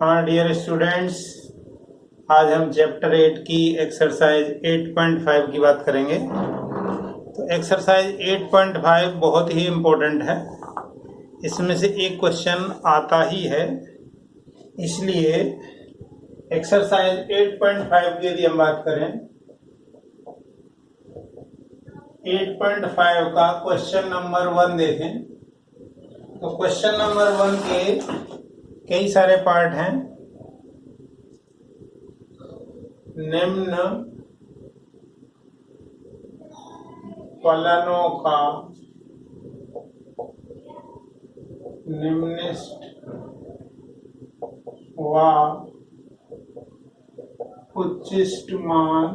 हाँ dear students, आज हम चैप्टर 8 की एक्सरसाइज 8.5 की बात करेंगे। तो एक्सरसाइज 8.5 बहुत ही इम्पोर्टेंट है। इसमें से एक क्वेश्चन आता ही है, इसलिए एक्सरसाइज 8.5 की यदि हम बात करें, 8.5 का क्वेश्चन नंबर 1 देखें तो क्वेश्चन नंबर 1 के कई सारे पार्ट हैं। निम्न फलनों का निम्नलिखित व उच्चिष्ट मान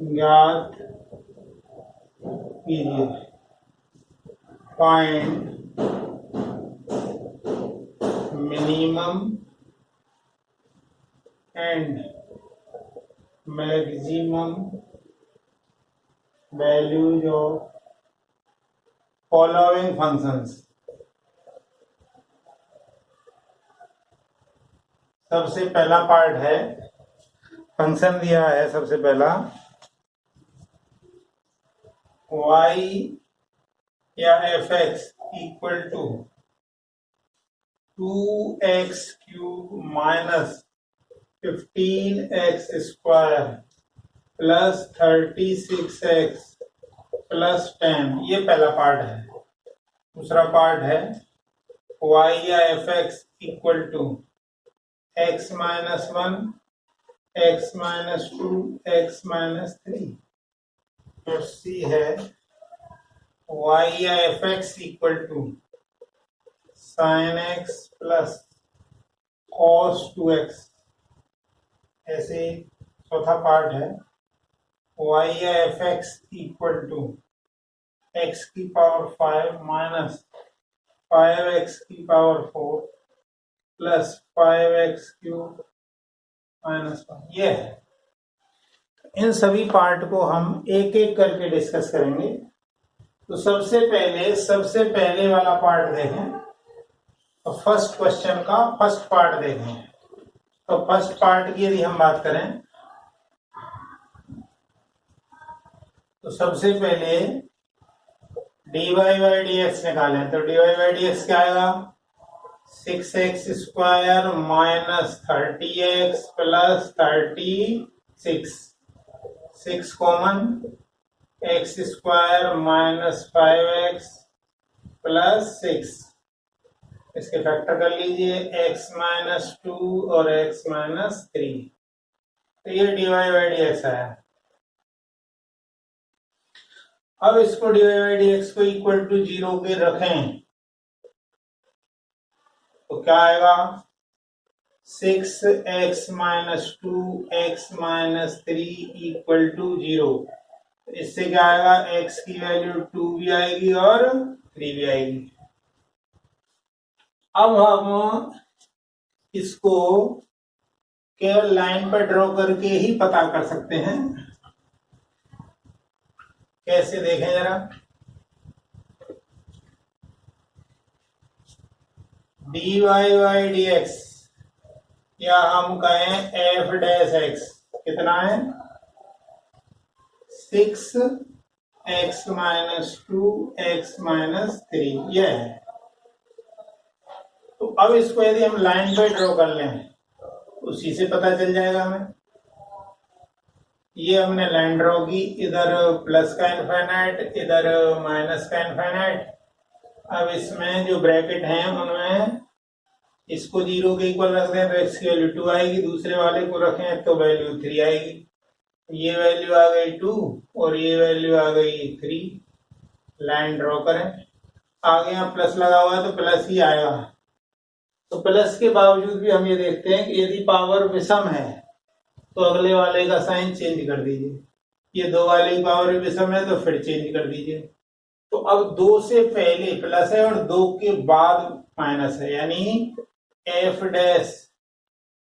ज्ञात कीजिए। Find minimum and maximum values of following functions. सबसे पहला पार्ट है, फंक्शन दिया है सबसे पहला y या fx equal to 2x cube minus 15x square plus 36x plus 10। ये पहला पार्ट है। दूसरा पार्ट है y या fx equal to x minus 1, x minus 2, x minus 3। और सी है y या fx equal to sine x plus cos 2x। ऐसे चौथा पार्ट है y या fx इक्वल टू x की पावर 5 माइनस 5x की power 4 plus 5x cube minus 1। ये है। इन सभी पार्ट को हम एक एक करके डिस्कस करेंगे। तो सबसे पहले वाला पार्ट देखें, तो फर्स्ट क्वेश्चन का फर्स्ट पार्ट देखें। तो फर्स्ट पार्ट की यदि हम बात करें तो सबसे पहले dy बाई डी एक्स निकालें। तो dy बाई डी एक्स क्या आएगा? 6x square minus 30x plus 36। 6 common, x square minus 5x plus 6। इसके फैक्टर कर लीजिए, x माइनस 2 और x माइनस 3। तो ये dy बाई डी एक्स आया। अब इसको dy बाई डी एक्स को इक्वल टू 0 के रखें तो क्या आएगा? 6x minus 2x minus 3 equal to 0। इससे क्या आएगा? x की वैल्यू 2 भी आएगी और 3 भी आएगी। अब हम इसको केवल लाइन पर ड्रॉ करके ही पता कर सकते हैं। कैसे देखें जरा। dy बाई डी एक्स या हम कहें f डैश x कितना है? 6x minus 2x minus 3। यह है। तो अब इसको यदि हम लाइन पे ड्रॉ कर लें उसी से पता चल जाएगा हमें। ये हमने लाइन ड्रॉ की, इधर प्लस का इनफाइनाइट, इधर माइनस का इनफाइनाइट। अब इसमें जो ब्रैकेट हैं उनमें इसको 0 के इक्वल रख दें तो x की वैल्यू 2 आएगी। दूसरे वाले को रखें तो वैल्यू 3 आएगी। ये वैल्यू आ गई 2 और ये वैल्यू आ गई 3। लाइन ड्रॉ करें। आगे यहाँ प्लस लगा हुआ है तो प्लस ही आएगा। तो प्लस के बावजूद भी हम ये देखते हैं कि यदि पावर विषम है तो अगले वाले का साइन चेंज कर दीजिए। ये 2 वाले की पावर विषम है तो फिर चेंज कर दीजिए। तो अब 2 से पहले प्लस है और 2 के बाद माइनस है, यानी f डैश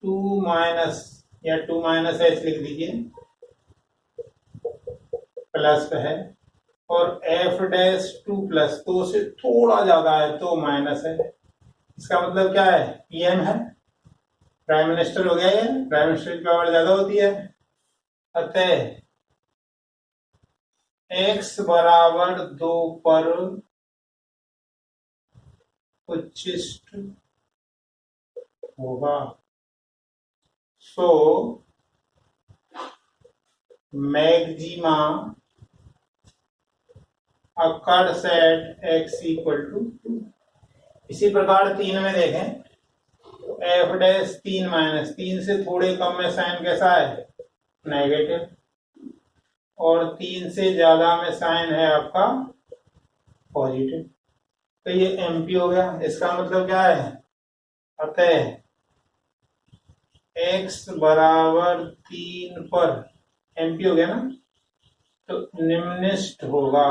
2 माइनस या 2 माइनस h लिख दीजिए, प्लस है। और f डैश 2 प्लस 2 से थोड़ा ज्यादा है तो माइनस है। इसका मतलब क्या है, पीएम है, प्राइम मिनिस्टर हो गया, ये प्राइम मिनिस्टर की पावर ज्यादा होती है। अतः x बराबर 2 पर उच्चिष्ट होगा। So maxima occurs at x equal to 2। इसी प्रकार 3 में देखें तो एफ डैश 3 माइनस 3 से थोड़े कम में साइन कैसा है, नेगेटिव, और 3 से ज्यादा में साइन है आपका पॉजिटिव। तो ये एमपी हो गया। इसका मतलब क्या है, अतः x बराबर 3 पर एमपी हो गया ना, तो निम्नलिखित होगा।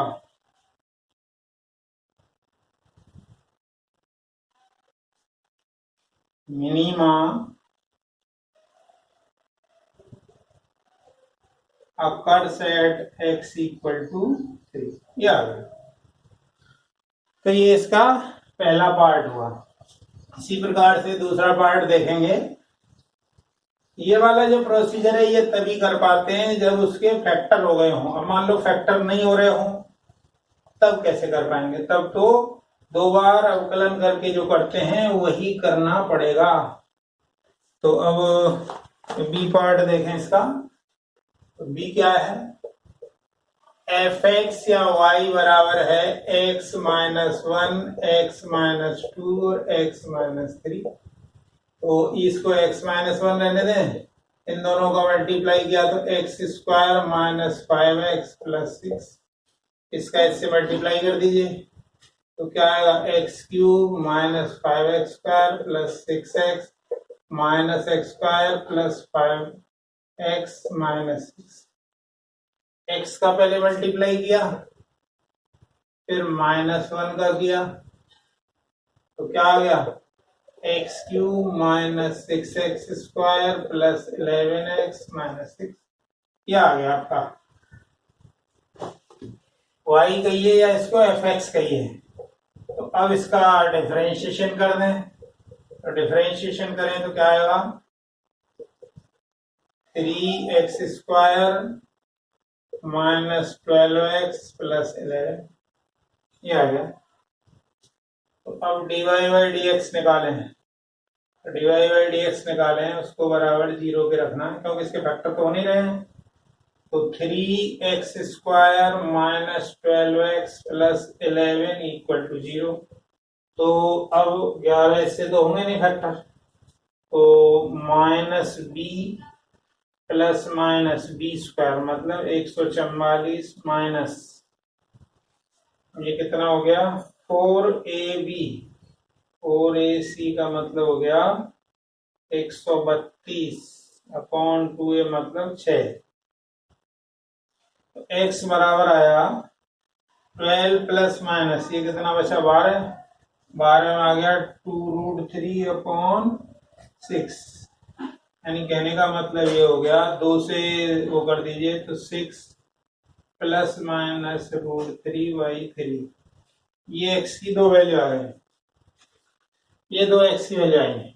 Minima occurs at x equal to 3। ये आ गया। तो ये इसका पहला पार्ट हुआ। इसी प्रकार से दूसरा पार्ट देखेंगे। ये वाला जो प्रोसीजर है ये तभी कर पाते हैं जब उसके फैक्टर हो गए हों। अब मान लो फैक्टर नहीं हो रहे हों, तब कैसे कर पाएंगे, तब तो 2 बार अवकलन करके जो करते हैं वही करना पड़ेगा। तो अब बी पार्ट देखें इसका। तो बी क्या है, एफ एक्स या वाई बराबर है एक्स माइनस 1, एक्स माइनस 2 और एक्स माइनस 3। तो इसको x माइनस 1 रहने दें, इन दोनों का मल्टीप्लाई किया तो x square minus 5x plus 6, इसका इससे मल्टीप्लाई कर दीजिए तो क्या आएगा, x cube minus 5x square plus 6x minus x square plus 5x minus 6। X का पहले मल्टीप्लाई किया, फिर माइनस 1 का किया, तो क्या आ गया, x cube minus 6x square plus 11x minus 6। यह आ गया आपका। y कहिए या इसको fx कहिए। तो अब इसका डिफरेंशिएशन कर दें। तो डिफरेंशिएशन करें तो क्या आएगा, 3x square minus 12x plus 11। ये आ गया। तो अब dy बाई dx निकालें। dy बाई dx निकालें, उसको बराबर 0 के रखना है क्योंकि इसके फैक्टर तो हो नहीं रहे हैं। तो 3x square minus 12x plus 11 equal to 0। तो अब 11 इससे तो होंगे नहीं फैक्टर, तो minus b plus minus b square मतलब 144 माइनस, ये कितना हो गया, 4ab, 4ac का मतलब हो गया 132 अपॉन 2a मतलब 6। तो x बराबर आया 12 प्लस माइनस, ये कितना बचा, 12, 12 में आ गया 2√3 अपॉन 6। यानी कहने का मतलब ये हो गया, 2 से वो कर दीजिए तो 6 प्लस माइनस √3/3। ये x की 2 वैल्यू आ गई, ये 2 x की वैल्यू आएंगे।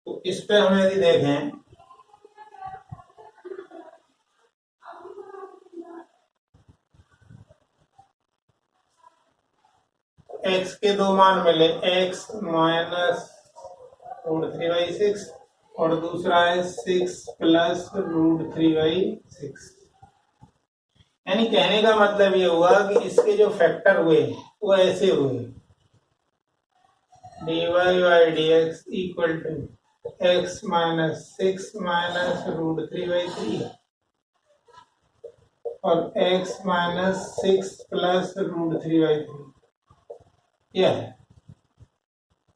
तो इस पे हम यदि देखें, x के 2 मान मिले, x माइनस √3/6 और दूसरा है 6 प्लस √3/6। यानी कहने का मतलब ये हुआ कि इसके जो फैक्टर हुए वो ऐसे हुए, dy by dx equal to x minus 6 minus √3/3 और x माइनस 6 प्लस √3/3। यह है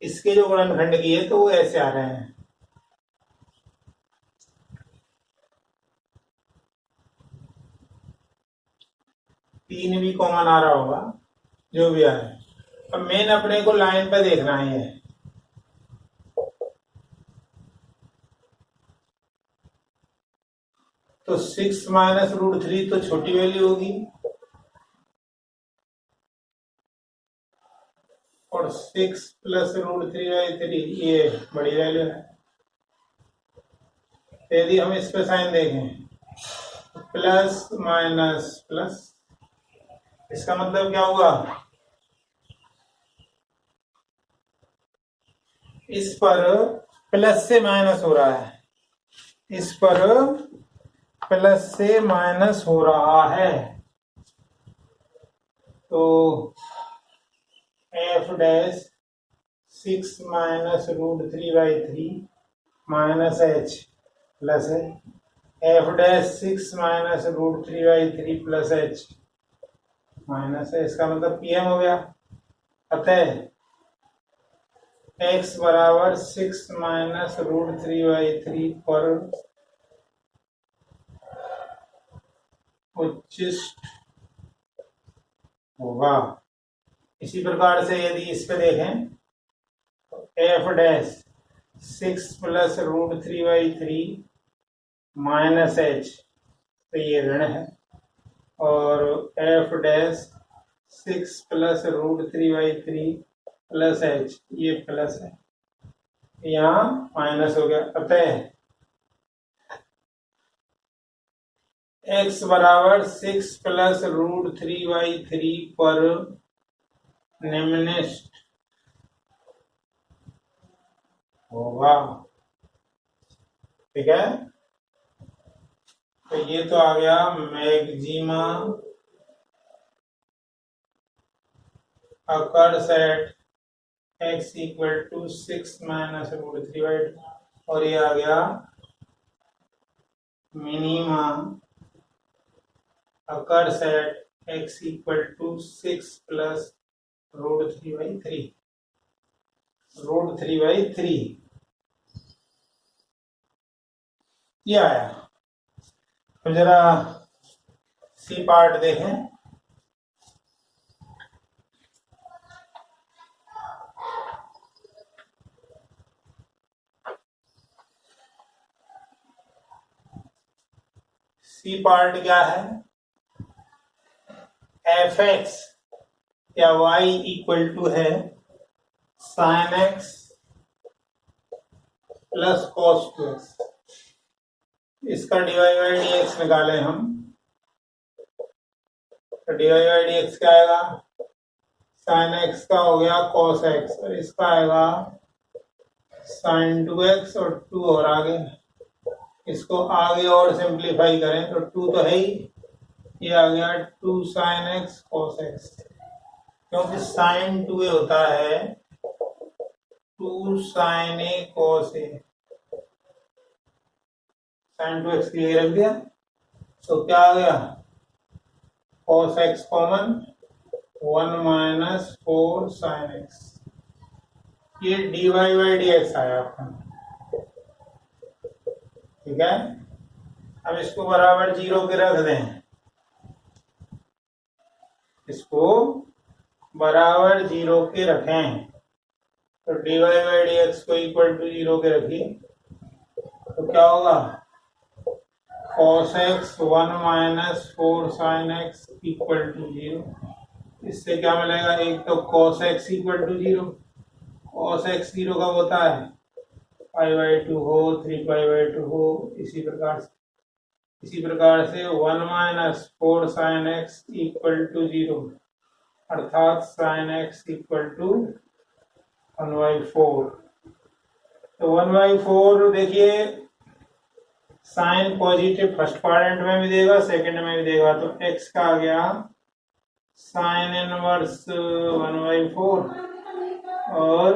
इसके जो गुणनखंड किए तो वो ऐसे आ रहे हैं। तीन भी कॉमन आ रहा होगा, जो भी आ रहा है। अब मेन अपने को लाइन पे देखना है। तो 6 माइनस √3 तो छोटी वैल्यू होगी, और 6 प्लस √3/3 ये बड़ी वैल्यू है। यदि हम इस पे साइन देखें प्लस माइनस प्लस, इसका मतलब क्या हुआ, इस पर प्लस से माइनस हो रहा है, इस पर प्लस से माइनस हो रहा है। तो f dash 6 minus √3/3 minus h plus है, f dash 6 minus √3/3 plus h minus है, इसका मतलब pm हो गया। अतः x बराबर 6 माइनस √3/3 पर उच्चिष्ट होगा। इसी प्रकार से यदि इस पे देखें तो f dash 6 plus √3/3 minus h, तो ये ऋण है, और f dash 6 plus √3/3 plus h ये प्लस है, यहाँ माइनस हो गया। अतः x बराबर 6 प्लस √3/3 पर निम्नलिखित होगा। ठीक है, तो ये तो आ गया maxima occurs at x equal to 6 minus √3/3, और ये आ गया minima occurs at x equal to 6 plus √3/3 ये आया। तो जरा सी पार्ट देखें। सी पार्ट क्या है, एफ एक्स या वाई इक्वल टू है sine x plus cos 2x, इसका डीवाई बाई डी एक्स निकाले हम, तो डीवाई बाई डी एक्स क्या आएगा, साइन एक्स का हो गया कॉस एक्स, और इसका आएगा साइन 2x और 2 और आगे, इसको आगे और सिंप्लीफाई करें तो 2 तो है ही, ये आ गया 2 साइन एक्स कॉस एक्स, क्योंकि साइन 2a होता है 2 sine A cos A, sine 2x लिए रख दिया, तो क्या आ गया cos x common 1 minus 4 sine x, ये D Y by D X आया आपका। ठीक है, अब इसको बराबर 0 के रख दें, इसको बराबर 0 के रखें, तो d Y by D x को इक्वल टू 0 के रखिए, तो क्या होगा cos x 1 minus 4 sine x equal to 0, इससे क्या मिलेगा, एक तो cos x equal to 0, cos x 0 कब होता है, π/2 हो 3π/2 हो, इसी प्रकार से 1 minus 4 sine x equal to 0, अर्थात साइन एक्स इक्वल टू 1/4। तो 1/4 देखिए साइन पॉजिटिव फर्स्ट क्वाड्रेंट में भी देगा, सेकंड में भी देगा, तो x का आ गया साइन इनवर्स 1/4 और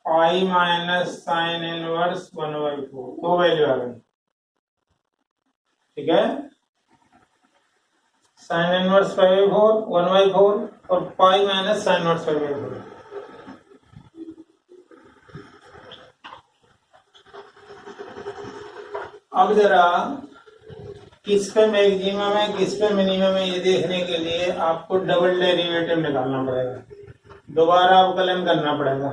पाई माइनस साइन इनवर्स 1/4, दो वैल्यू आ गई। ठीक है, साइन इनवर्स 5/4 1/4 और पाई माइनस साइन इनवर्स 5/4। अब जरा किस पे मैक्सिमम है किस पे मिनिमम है ये देखने के लिए आपको डबल डेरिवेटिव निकालना पड़ेगा, दोबारा अवकलन करना पड़ेगा।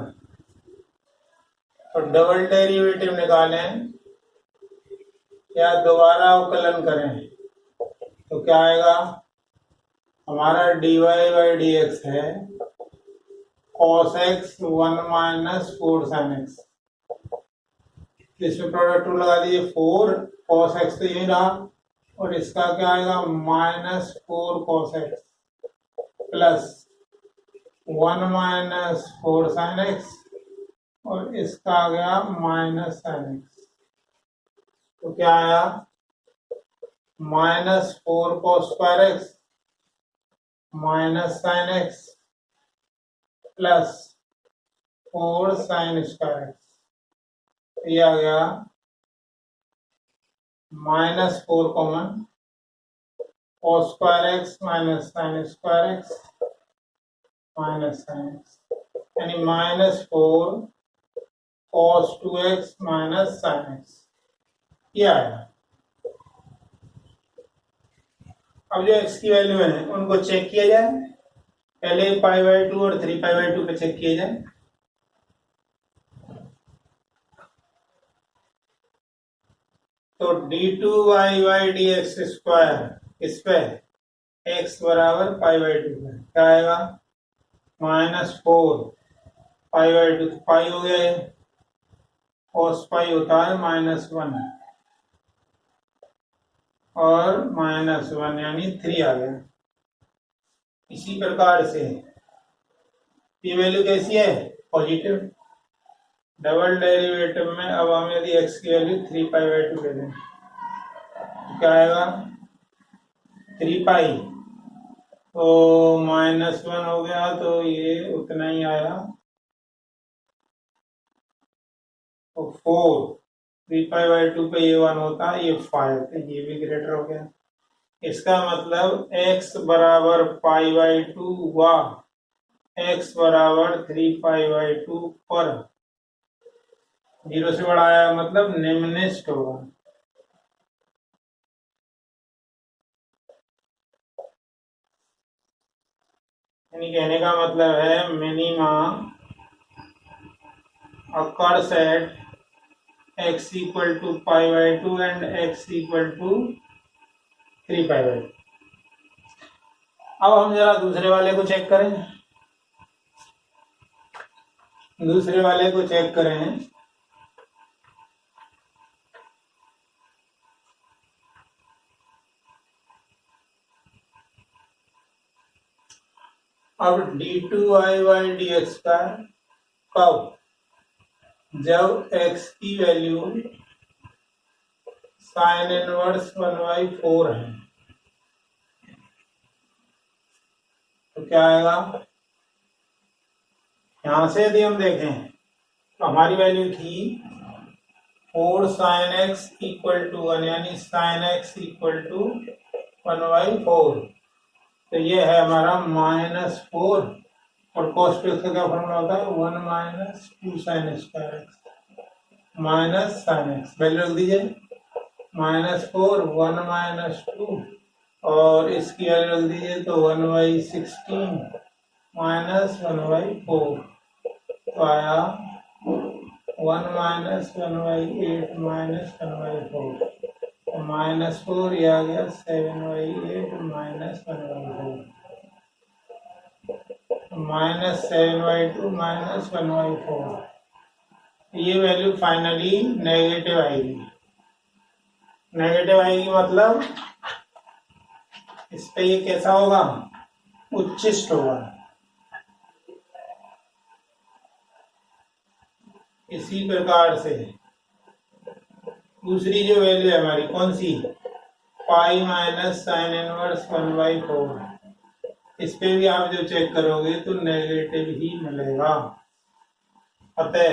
तो डबल डेरिवेटिव निकालें या दोबारा अवकलन करें तो क्या आएगा, हमारा dy बाई डी एक्स है cos x 1 minus 4 sin x। इसमें प्रोडक्ट रूल लगा दिए 4 cos x तो यही रहा और इसका क्या आएगा minus 4 cos x plus 1 minus 4 sin x और इसका आ गया माइनस sin x। तो क्या आया minus 4 cos square x minus sin x plus 4 sin square x। ये आ गया minus 4 common cos square x minus sin square x minus sin x यानी minus 4 cos 2x minus sin x। ये आया। अब जो x की वैल्यू है उनको चेक किया जाए। पहले पाई बाई 2 और 3 पाई बाई 2 पे चेक किया जाए। तो d2y by D x square इस पे x बराबर पाई बाई 2 है क्या आएगा माइनस 4 पाई बाई 2 पाई हो गया है cos पाई होता है माइनस 1 और माइनस 1 यानी 3 आ गया। इसी प्रकार से ये वैल्यू कैसी है पॉजिटिव। डबल डेरिवेटिव में अब हम यदि x की वैल्यू 3 पाई बाई 2 ले लें तो क्या आएगा 3 पाई तो माइनस 1 हो गया तो ये उतना ही आया तो 4 3 पाई बाई 2 पे ये 1 होता है ये 5 तो ये भी ग्रेटर हो गया। इसका मतलब x बराबर पाई बाई 2 हुआ x बराबर 3 पाई बाई 2 पर 0 से बड़ा आया मतलब निम्नलिखित होगा। यानी कहने का मतलब है minima occurs at x equal to pi by 2 and x equal to 3 pi by 2। अब हम जरा दूसरे वाले को चेक करें। दूसरे वाले को चेक करें अब d2y बाई डी एक्स का कब जब x की वैल्यू साइन इनवर्स 1/4 है तो क्या आएगा। यहां से यदि हम देखें तो हमारी वैल्यू थी 4 साइन एक्स इक्वल टू 1 यानी साइन एक्स इक्वल टू 1/4 तो ये है हमारा माइनस 4 और cos 2x का क्या फॉर्मूला होता है 1 minus 2 sine square x minus sine x value रख दीजिए माइनस 4 1 माइनस 2 और इसकी वैल्यू रख दीजिए तो 1/16 माइनस 1/4 तो आया 1 माइनस 1/8 माइनस 1/4 माइनस 4 ये आ गया 7/8 माइनस 1/4 माइनस 7/2 माइनस 1/4 ये वैल्यू फाइनली नेगेटिव आएगी। नेगेटिव आएगी मतलब इस पे ये कैसा होगा उच्चिष्ट होगा। इसी प्रकार से दूसरी जो वैल्यू है हमारी कौन सी पाई माइनस साइन इनवर्स 1/4 इस पे भी आप जो चेक करोगे तो नेगेटिव ही मिलेगा। अतः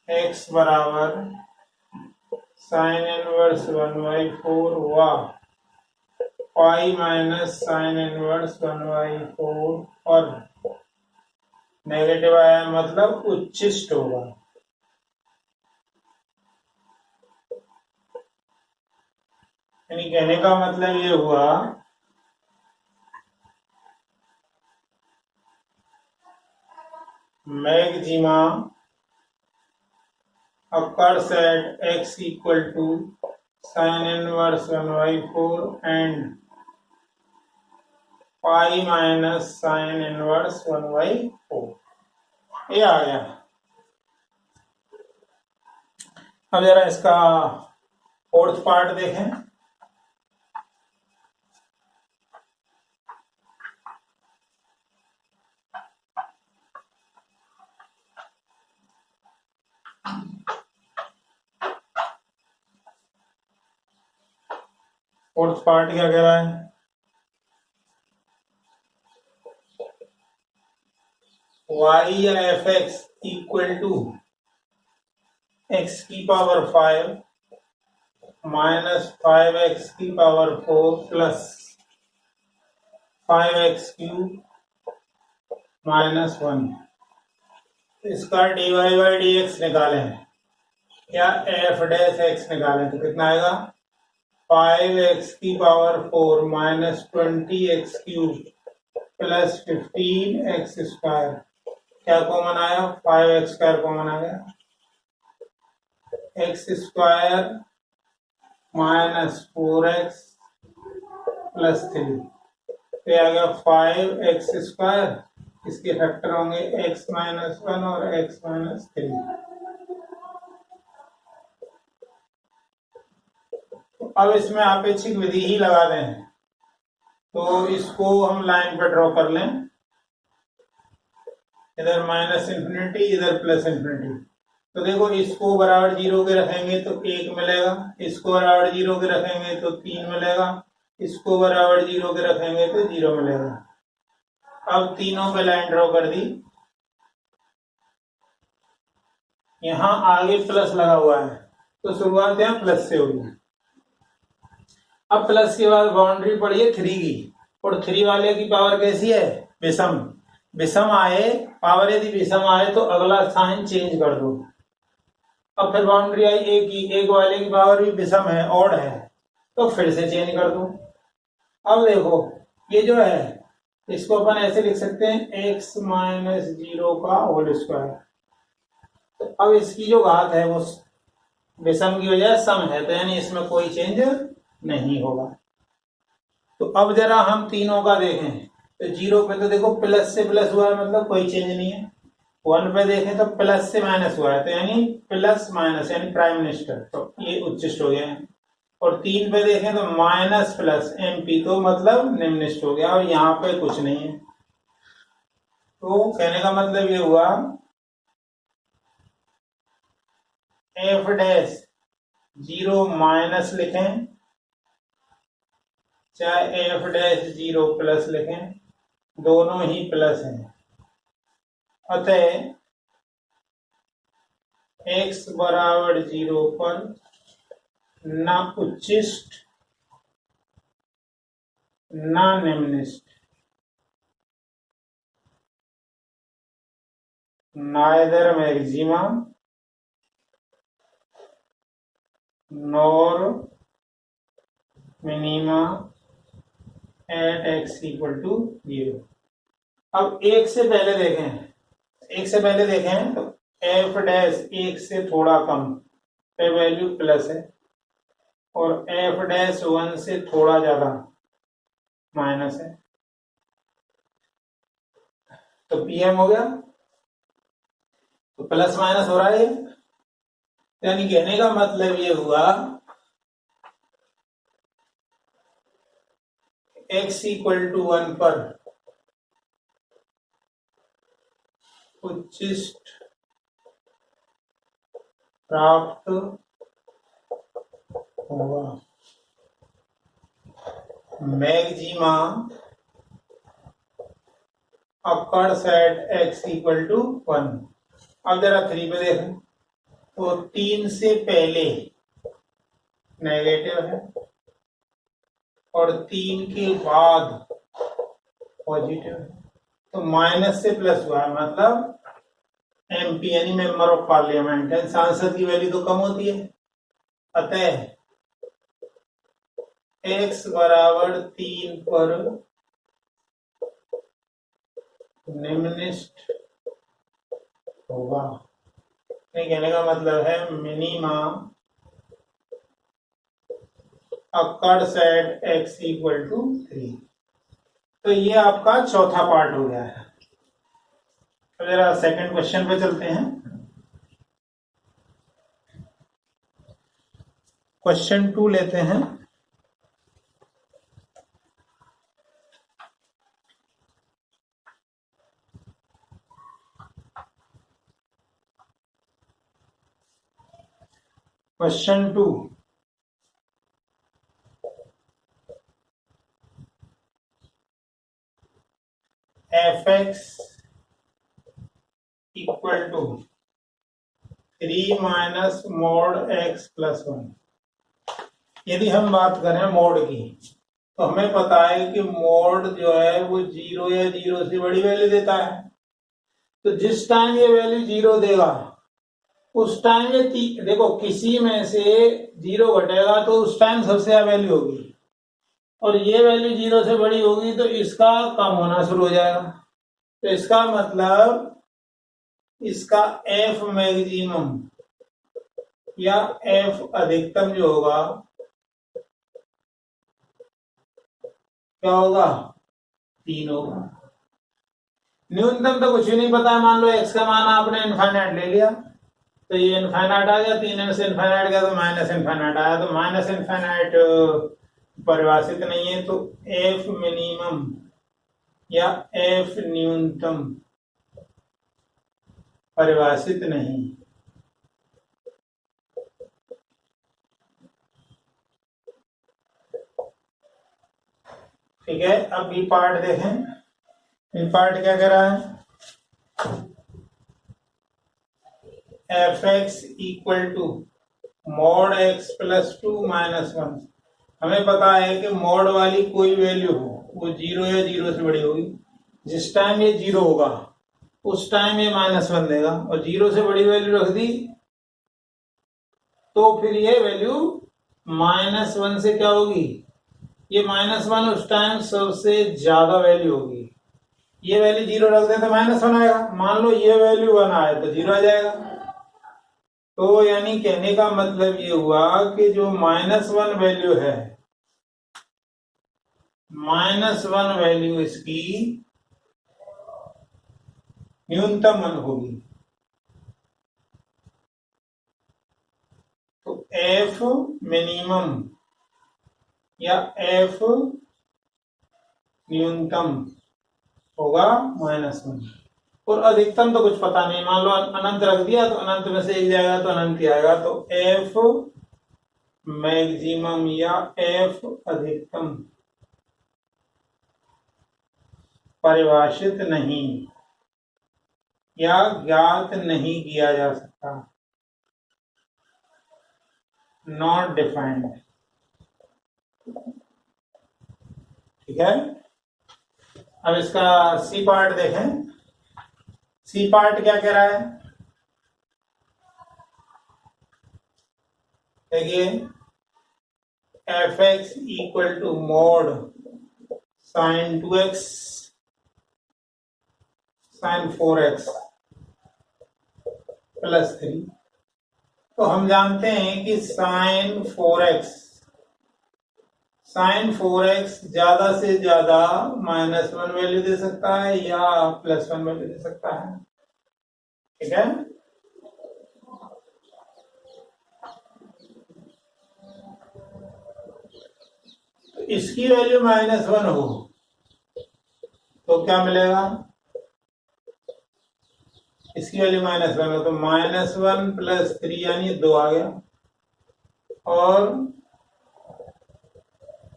x बराबर साइन इनवर्स 1/4 हुआ पाई माइनस साइन इनवर्स 1/4 और नेगेटिव आया मतलब उच्चिष्ट होगा। यानी कहने का मतलब ये हुआ maxima occurs at x equal to sin inverse 1/4 and pi minus sine inverse 1/4 ये आ गया। अब जरा इसका फोर्थ पार्ट देखें। फोर्थ पार्ट क्या कह रहा है? y या f x equal to x की पावर 5 माइनस 5x की power 4 plus 5x cube minus 1। इसका dy बाई डी एक्स निकालें या एफ डैश एक्स निकालें तो कितना आएगा? 5x की power 4 minus 20x cube plus 15x square. क्या कॉमन आया? 5x स्क्वायर कॉमन आ गया। X square minus 4x plus 3 तो आ गया 5x स्क्वायर। इसके फैक्टर होंगे x माइनस 1 और x माइनस 3। तो अब इसमें आपेक्षिक विधि ही लगा दें तो इसको हम लाइन पर ड्रॉ कर लें। इधर माइनस इंफिनिटी इधर प्लस इंफिनिटी। तो देखो इसको बराबर 0 के रखेंगे तो 1 मिलेगा, इसको बराबर 0 के रखेंगे तो 3 मिलेगा, इसको बराबर 0 के रखेंगे तो 0 मिलेगा। अब तीनों पे लाइन ड्रॉ कर दी। यहां आगे प्लस लगा हुआ है तो शुरुआत यहां प्लस से होगी। अब प्लस के बाद बाउंड्री पड़ी है 3 की और 3 वाले की पावर कैसी है? विषम। विषम आए पावर यदि विषम आए तो अगला साइन चेंज कर दो। अब फिर बाउंड्री आई एक की, एक वाले की पावर भी विषम है ऑड है तो फिर से चेंज कर दो। अब देखो ये जो है इसको अपन ऐसे लिख सकते हैं x माइनस 0 का होल स्क्वायर। तो अब इसकी जो घात है वो विषम की वजह सम है तो यानी इसमें कोई चेंज नहीं होगा। तो अब जरा हम तीनों का देखें तो 0 पे तो देखो प्लस से प्लस हुआ है मतलब कोई चेंज नहीं है। 1 पे देखें तो प्लस से माइनस हुआ है तो यानी प्लस माइनस यानी प्राइम मिनिस्टर तो ये उच्चिष्ट हो गया है। और 3 पे देखें तो माइनस प्लस एमपी तो मतलब निम्निष्ठ हो गया और यहाँ पे कुछ नहीं है। तो कहने का मतलब ये हुआ एफ डैश 0 माइनस लिखें चाहे एफ डैश 0 प्लस लिखें दोनों ही प्लस हैं। अतः x बराबर 0 पर न उच्चिष्ट न निम्निष्ठ neither maxima nor minima at x equal to 0। अब एक से पहले देखें तो एफ डैश एक से थोड़ा कम पे वैल्यू प्लस है और एफ डैश 1 से थोड़ा ज्यादा माइनस है तो पीएम हो गया। तो प्लस माइनस हो रहा है यानी कहने का मतलब ये हुआ x इक्वल टू 1 पर उच्चिष्ट प्राप्त होगा। Maxima occurs at x equal to 1। अब जरा 3 पे देखें तो 3 से पहले नेगेटिव है और 3 के बाद पॉजिटिव है तो माइनस से प्लस हुआ है मतलब एमपी यानी मेंबर ऑफ पार्लियामेंट है। सांसद की वैल्यू तो कम होती है अतः x बराबर 3 पर निम्निष्ठ होगा। कहने का मतलब है minima occurs at x equal to 3। तो ये आपका चौथा पार्ट हो गया है। तो जरा सेकंड क्वेश्चन पे चलते हैं। क्वेश्चन 2 लेते हैं। Question 2, fx equal to 3 minus mod x plus 1। यदि हम बात करें मोड की, तो हमें पता है कि मोड जो है वो 0 या 0 से बड़ी वैल्यू देता है। तो जिस टाइम ये वैल्यू 0 देगा उस टाइम ये देखो, किसी में से 0 घटेगा तो उस टाइम सबसे ज्यादा वैल्यू होगी, और ये वैल्यू 0 से बड़ी होगी तो इसका कम होना शुरू हो जाएगा। तो इसका मतलब इसका एफ मैक्सिमम या एफ अधिकतम जो होगा क्या होगा? 3 होगा। न्यूनतम तो कुछ भी नहीं पता है। मान लो एक्स का मान आपने इनफाइनाइट ले लिया, तो ये इनफाइनाइट आ गया, 3 से इनफाइनाइट गया तो माइनस इनफाइनाइट आया, तो माइनस इनफाइनाइट परिभाषित नहीं है। तो एफ मिनिमम या एफ न्यूनतम परिभाषित नहीं। ठीक है, अब बी पार्ट देखें। बी पार्ट क्या कह रहा है? F x equal to mod x plus 2 minus 1। हमें पता है कि मॉड वाली कोई वैल्यू हो वो 0 या 0 से बड़ी होगी। जिस टाइम ये 0 होगा उस टाइम ये माइनस 1 देगा, और 0 से बड़ी वैल्यू रख दी तो फिर ये वैल्यू माइनस 1 से क्या होगी? ये माइनस 1 उस टाइम सबसे ज्यादा वैल्यू होगी। ये वैल्यू 0 रख दे तो माइनस 1 आएगा। मान लो ये वैल्यू 1 आए तो 0 आ जाएगा। तो यानी कहने का मतलब ये हुआ कि जो माइनस 1 वैल्यू है, माइनस 1 वैल्यू इसकी न्यूनतम 1 होगी। तो एफ मिनिमम या एफ न्यूनतम होगा माइनस 1। और अधिकतम तो कुछ पता नहीं। मान लो अनंत रख दिया तो अनंत में से एक जाएगा तो अनंत ही आएगा। तो एफ मैक्सिमम या एफ अधिकतम परिभाषित नहीं या ज्ञात नहीं किया जा सकता, नॉट डिफाइंड। ठीक है, अब इसका सी पार्ट देखें। सी पार्ट क्या कह रहा है? देखिए, f x equal to mod sine 2x sine 4x plus 3। तो हम जानते हैं कि साइन 4x ज्यादा से ज्यादा माइनस 1 वैल्यू दे सकता है या प्लस 1 वैल्यू दे सकता है। ठीक है, तो इसकी वैल्यू माइनस 1 हो तो क्या मिलेगा? इसकी वैल्यू माइनस 1 हो तो माइनस 1 प्लस 3 यानी 2 आ गया, और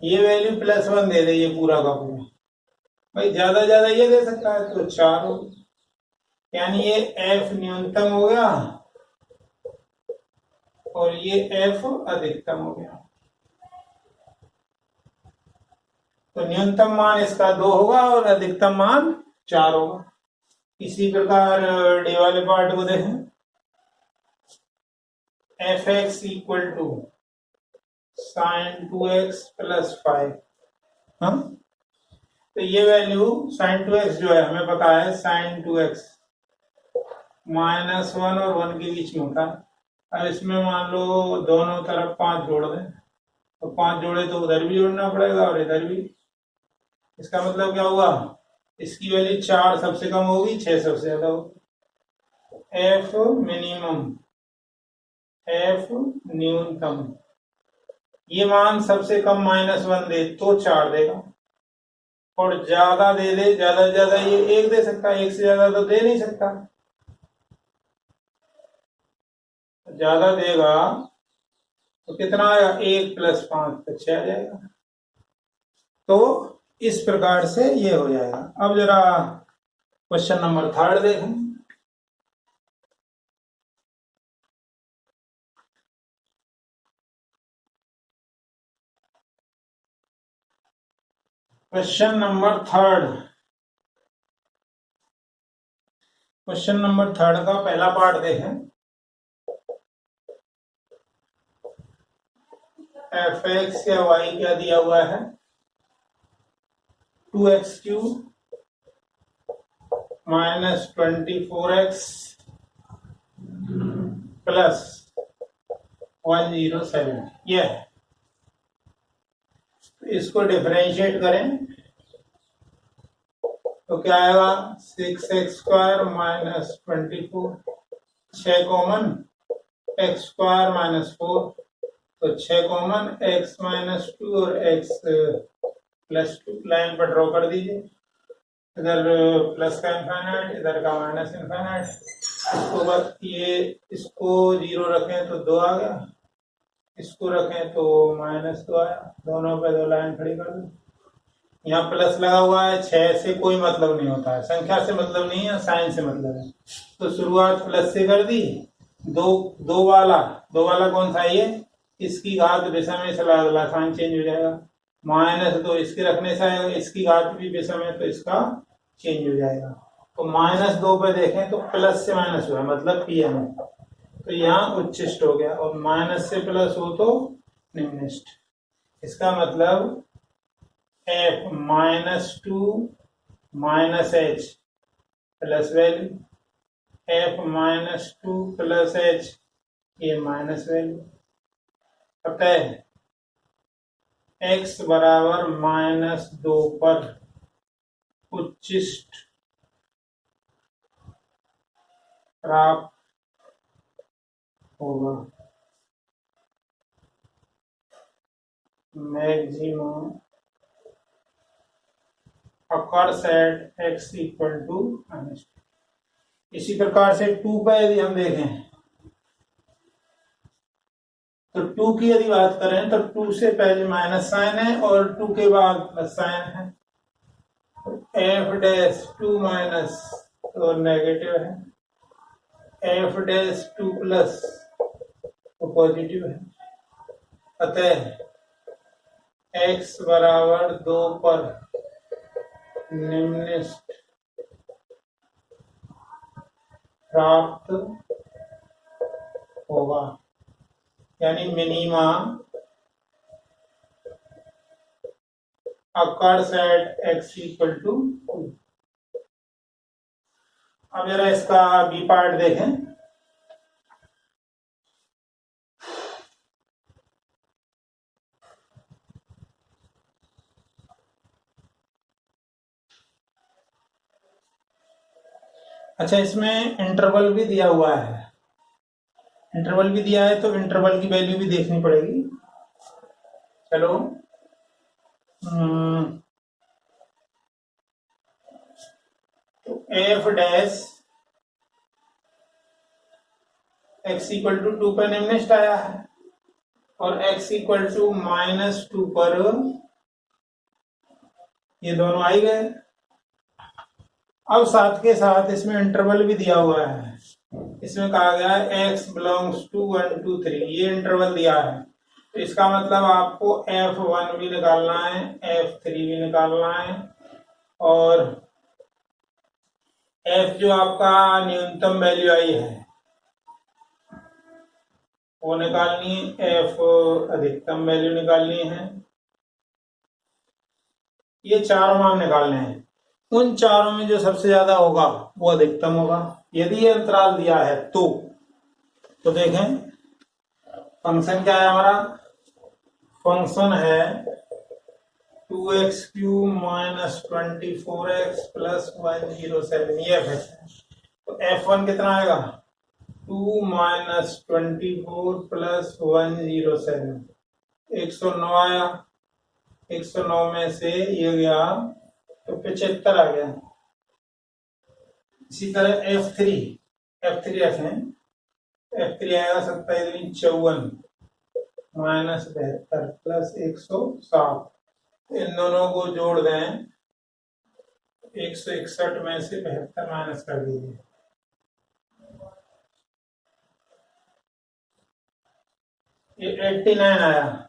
ये वैल्यू प्लस 1 दे दे, ये पूरा का पूरा। भाई ज्यादा ज्यादा ये दे सकता है तो 4 हो, यानी ये एफ न्यूनतम हो गया और ये एफ अधिकतम हो गया। तो न्यूनतम मान इसका 2 होगा और अधिकतम मान 4 होगा। इसी प्रकार डी वाले पार्ट को देखें। F x equal to sine 2x plus 5। हाँ, तो ये वैल्यू साइन 2x जो है हमें पता है साइन 2x माइनस 1 और 1 के बीच में होता है। अब इसमें मान लो दोनों तरफ 5 जोड़ दें, तो 5 जोड़े तो उधर भी जोड़ना पड़ेगा और इधर भी। इसका मतलब क्या हुआ, इसकी वैल्यू 4 सबसे कम होगी, 6 सबसे ज्यादा होगी। एफ मिनिमम, एफ न्यूनतम, ये मान सबसे कम -1 दे तो 4 देगा, और ज्यादा दे दे, ज्यादा से ज्यादा ये 1 दे सकता है, 1 से ज्यादा तो दे नहीं सकता। ज्यादा देगा तो कितना आएगा, 1 + 5 तो 6 आ जाएगा। तो इस प्रकार से ये हो जाएगा। अब जरा क्वेश्चन नंबर 3 देखें। क्वेश्चन नंबर 3, क्वेश्चन नंबर 3 का पहला पार्ट देखें। एफ एक्स या वाई क्या दिया हुआ है, 2x³ - 24x + 107, ये है। इसको डिफरेंशिएट करें तो क्या आएगा, 6x² - 24, 6 कॉमन, x² - 4, तो 6 कॉमन, x - 2 और x +2 लाइन पर ड्रॉ कर दीजिए। इधर प्लस का इनफाइनाइट, इधर का माइनस इनफाइनाइट। इसको बस ये, इसको 0 रखें तो 2 आ गया, इसको रखें तो -2 आया, दोनों पे 2 लाइन खड़ी कर दो। यहाँ प्लस लगा हुआ है, 6 से कोई मतलब नहीं होता है, संख्या से मतलब नहीं है, साइन से मतलब है। तो शुरुआत प्लस से कर दी, दो वाला कौन सा है ये, इसकी घात विषम में चला गया, साइन चेंज हो जाएगा। -2 इसके रखने से आएगा, इसकी घात भी विषम है तो इसका चेंज हो जाएगा। तो -2 पे देखें तो प्लस से माइनस हुआ, मतलब पीएम है, तो यहाँ उच्चिष्ट हो गया, और माइनस से प्लस हो तो निम्निष्ट। इसका मतलब f -2 -h plus value, f -2 + h, ये माइनस वैल्यू। अतः x बराबर -2 पर उच्चिष्ट प्राप्त होगा। Maximum occurs at x = -2। इसी प्रकार से 2 पे यदि हम देखें तो 2 की यदि बात करें तो 2 से पहले माइनस साइन है और 2 के बाद प्लस साइन है। f'2 तो नेगेटिव है, f'2+ तो पॉजिटिव है। अतः x बराबर 2 पर निम्नलिखित प्राप्त होगा, यानी मिनिमा occurs at x = 2। अब जरा इसका बी पार्ट देखें। अच्छा, इसमें इंटरवल भी दिया हुआ है, इंटरवल भी दिया है तो इंटरवल की वैल्यू भी देखनी पड़ेगी। चलो, तो f डैश x = 2 पर निम्नलिखित आया है, और x = -2 पर ये दोनों आ ही गए। अब साथ के साथ इसमें इंटरवल भी दिया हुआ है, इसमें कहा गया है x belongs to 1 2 3, ये इंटरवल दिया है। तो इसका मतलब आपको f1 भी निकालना है, f3 भी निकालना है, और f जो आपका न्यूनतम वैल्यू आई है वो निकालनी है, f अधिकतम वैल्यू निकालनी है। ये चारों मान निकालने हैं, उन चारों में जो सबसे ज्यादा होगा वो अधिकतम होगा। यदि ये अंतराल दिया है तो देखें फंक्शन क्या है हमारा, फंक्शन है 2x³ माइनस 24x प्लस 107, ये एफ है। तो F1 कितना आएगा? 2 माइनस 24 प्लस 107, 109 आया। 109 में से ये गया तो 75 आ गया। इसी तरह F3 रखें, F3 आएगा 27×54 माइनस 72 प्लस 107। इन दोनों को जोड़ दें, 161 में से 72 माइनस कर दीजिए। ये 89 आया।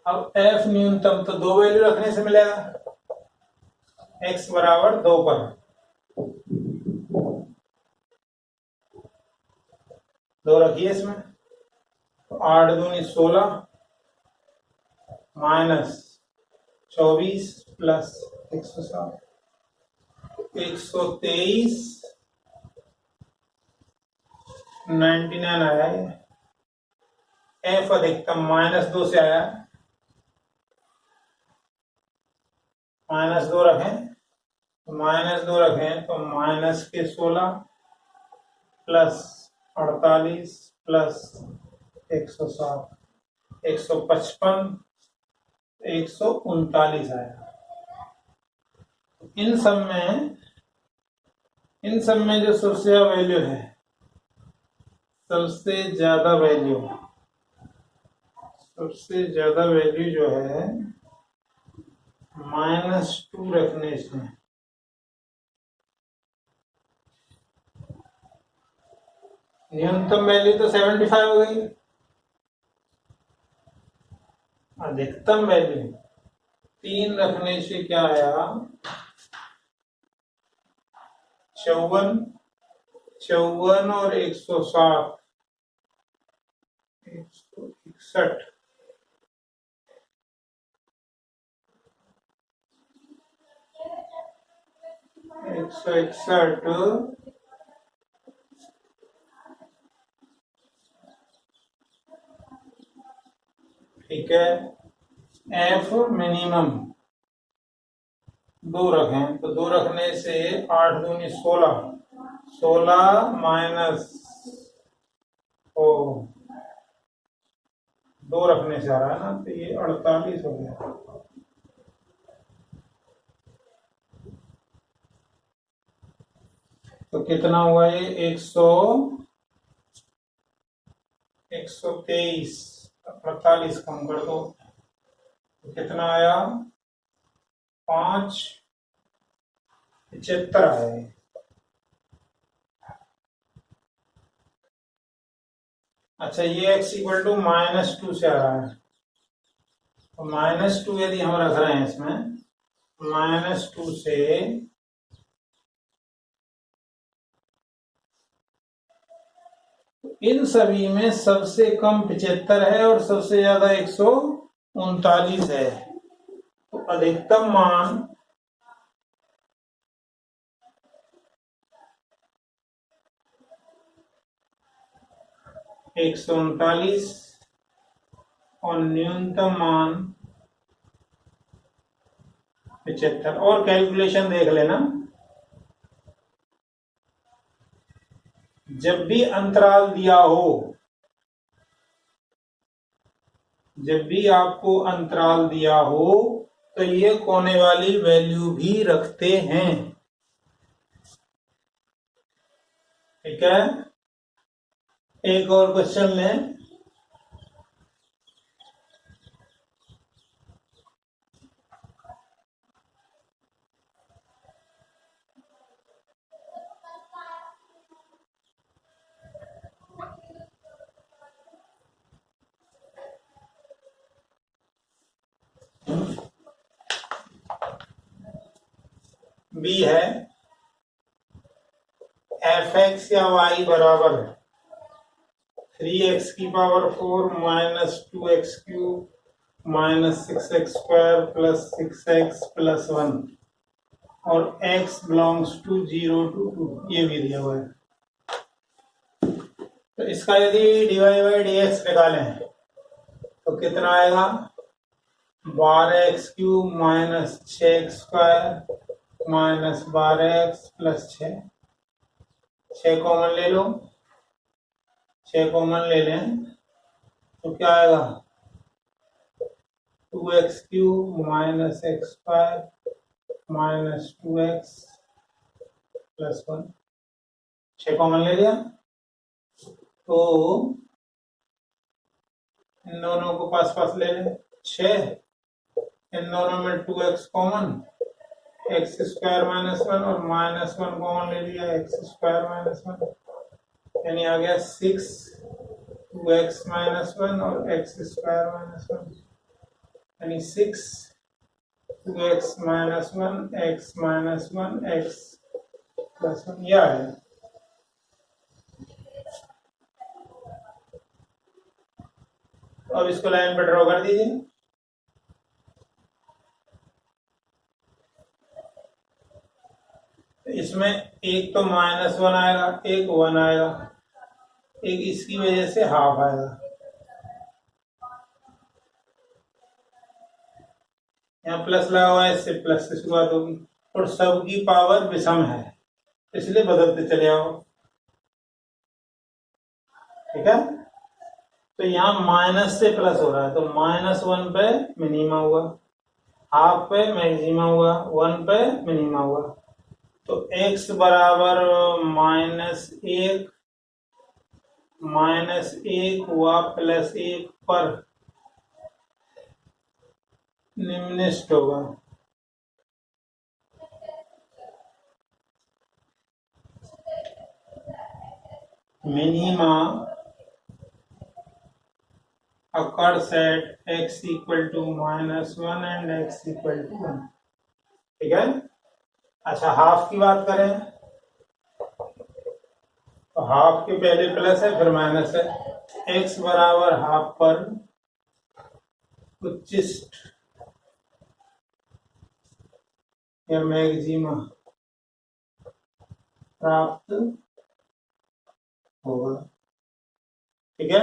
अब F न्यूनतम तो दो वैल्यू रखने से मिलेगा, x बराबर 2 पर। दो रखिए इसमें, तो 8 दूनी 16 माइनस 24 प्लस 107, 123, 99 आया है। F अधिकतम -2 से आया, -2 रखें, -2 रखें तो माइनस के 16 प्लस 48 प्लस 107, 155, 139 आया। इन सब में जो सबसे ज्यादा वैल्यू है, सबसे ज्यादा वैल्यू जो है -2 रखने से न्यूनतम वैल्यू तो 75 हो गई, अधिकतम वैल्यू 3 रखने से क्या आया? 54 और 107, 161, 161, ठीक है। F मिनिमम 2 रखें, तो 2 रखने से 8 दूनी 16, 16 माइनस 2 रखने से आ रहा है ना, तो ये 48 हो गया। तो कितना हुआ ये? 123, 48 कम कर दो, तो कितना आया? 575 आया। अच्छा, ये x इक्वल टू -2 से आ रहा है, तो -2 यदि हम रख रहे हैं इसमें, -2 से इन सभी में सबसे कम 75 है और सबसे ज्यादा 139 है। तो अधिकतम मान एक 139 और न्यूनतम मान 75। और कैलकुलेशन देख लेना, जब भी अंतराल दिया हो, जब भी आपको अंतराल दिया हो, तो ये कोने वाली वैल्यू भी रखते हैं, ठीक है। एक और क्वेश्चन लें। बी है f(x) या y बराबर 3x की power 4 minus 2x³ minus 6x² plus 6x plus 1 और x बिलोंग्स टू 0 to 2, ये भी दिया हुआ है। तो इसका यदि dy बाई dx निकालें तो कितना आएगा 12x³ minus 6x² minus 12x plus 6 common ले लो, 6 कॉमन ले लें तो क्या आएगा 2x³ minus x² minus 2x plus 1। 6 common ले लिया तो इन दोनों को पास पास ले लें 6, इन दोनों में 2x कॉमन, x² माइनस 1 और माइनस 1 कॉमन ले लिया x² माइनस 1, यानी आ गया 6 2x माइनस 1 और x² माइनस 1, यानी 6 2x minus 1 x minus 1 x plus 1 यह है। अब इसको लाइन पर ड्रॉ कर दीजिए। इसमें एक तो -1 आएगा, एक 1 आएगा, एक इसकी वजह से हाफ आएगा। यहाँ प्लस लगा हुआ है, इससे प्लस से शुरुआत होगी और सबकी पावर विषम है इसलिए बदलते चले आओ। ठीक है, तो यहाँ माइनस से प्लस हो रहा है तो -1 पे मिनिमा हुआ, हाफ पे मैक्सिमा हुआ, 1 पे मिनिमा हुआ। तो x बराबर -1 हुआ +1 पर निम्नलिखित होगा। Minima occurs at x equal to -1 and x equal to 1। ठीक है, अच्छा हाफ की बात करें तो हाफ के पहले प्लस है फिर माइनस है। x बराबर हाफ पर उच्चिष्ट या मैक्सिमा प्राप्त होगा। ठीक है,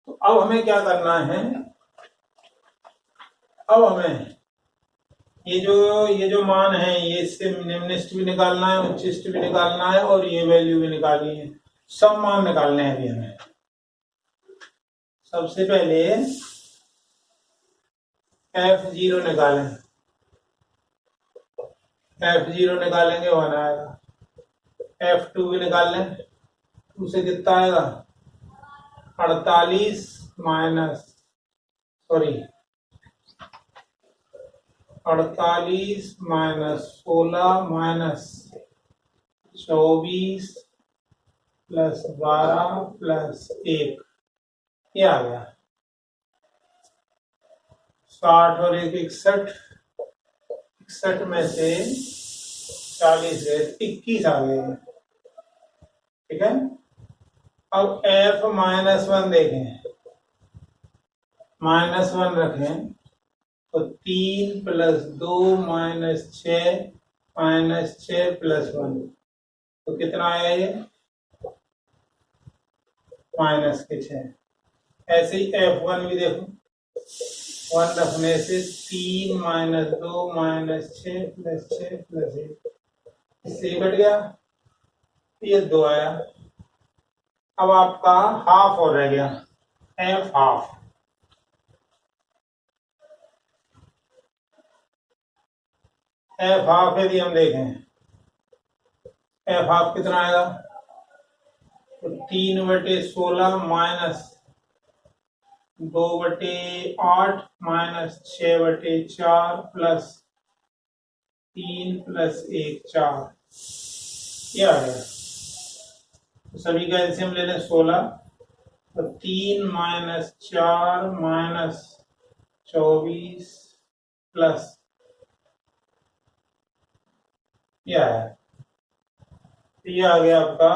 तो अब हमें क्या करना है, अब हमें ये जो मान है ये इससे निम्नलिखित भी निकालना है, उच्चिष्ट भी निकालना है और ये वैल्यू भी निकालनी है। सब मान निकालने हैं अभी हमें। सबसे पहले f0 निकालें, f0 निकालेंगे 1 आएगा। f2 भी निकाल लें, 2 से कितना आएगा 48 माइनस 16 माइनस 24 प्लस 12 प्लस 1 ये आ गया 60 और 1 61 में से 40 गए 21 आ गए। ठीक है, अब f-1 देखें, -1 रखें तो 3 + 2 -6 प्लस 1 तो कितना आया ये -6। ऐसे ही f1 भी देखो, 1 रखने से 3 - 2 -6 प्लस 6 प्लस 1 इससे ही कट गया, ये 2 आया। अब आपका हाफ और रह गया f हाफ। f हाफ यदि हम देखें f हाफ कितना आएगा तो 3/16 माइनस 2/8 माइनस 6/4 प्लस 3 प्लस 1 4 ये आ गया। तो सभी का एलसीएम ले लें 16 तो 3 - 4 - 24 प्लस ये आया, ये आ गया आपका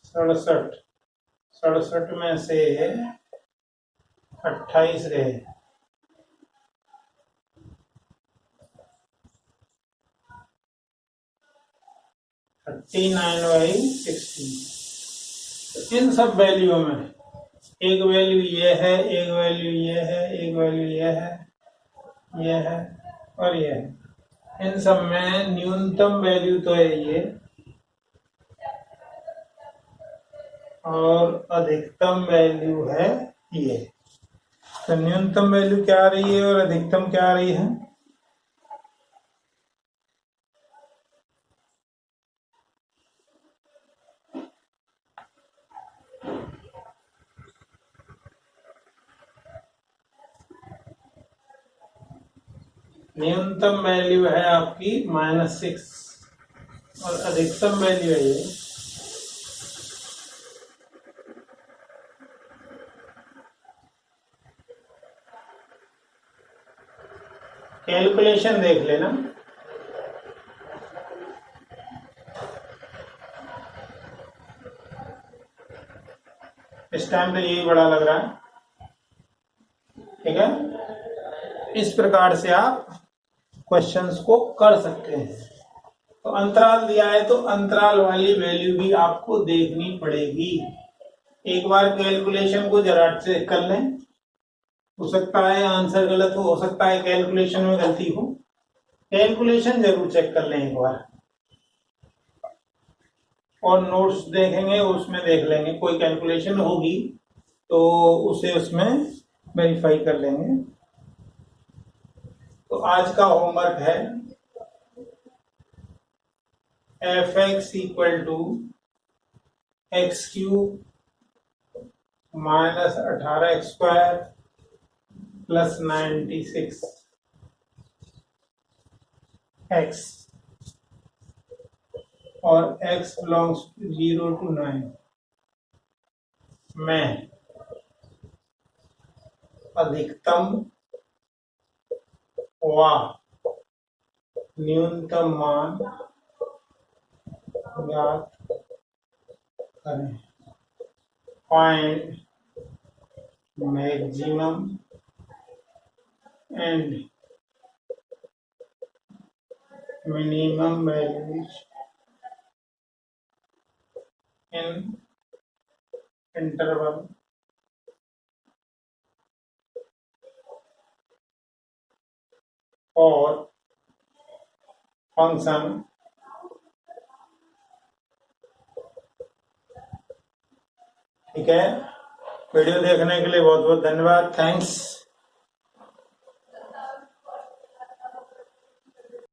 67 में से 28 गए, 39/16। इन सब वैल्यू में एक वैल्यू ये है, एक वैल्यू ये है, एक वैल्यू ये है और ये है। इन सब में न्यूनतम वैल्यू तो है ये और अधिकतम वैल्यू है ये। तो न्यूनतम वैल्यू क्या आ रही है और अधिकतम क्या आ रही है? न्यूनतम वैल्यू है आपकी -6 और अधिकतम वैल्यू है ये कैलकुलेशन देख लेना। इस टाइम पे यही बड़ा लग रहा है, ठीक है। इस प्रकार से आप क्वेश्चंस को कर सकते हैं। तो अंतराल दिया है तो अंतराल वाली वैल्यू भी आपको देखनी पड़ेगी। एक बार कैलकुलेशन को जरा चेक कर लें, हो सकता है आंसर गलत हो सकता है कैलकुलेशन में गलती हो। कैलकुलेशन जरूर चेक कर लें एक बार, और नोट्स देखेंगे उसमें देख लेंगे, कोई कैलकुलेशन होगी तो उसे उसमें वेरीफाई कर लेंगे। तो आज का होमवर्क है f(x) = x³ -18x² + 96x और x belongs to 0 to 9 में अधिकतम व न्यूनतम मान ज्ञात करें। Find maximum and minimum values in interval और फंक्शन। ठीक है, वीडियो देखने के लिए बहुत बहुत धन्यवाद। थैंक्स।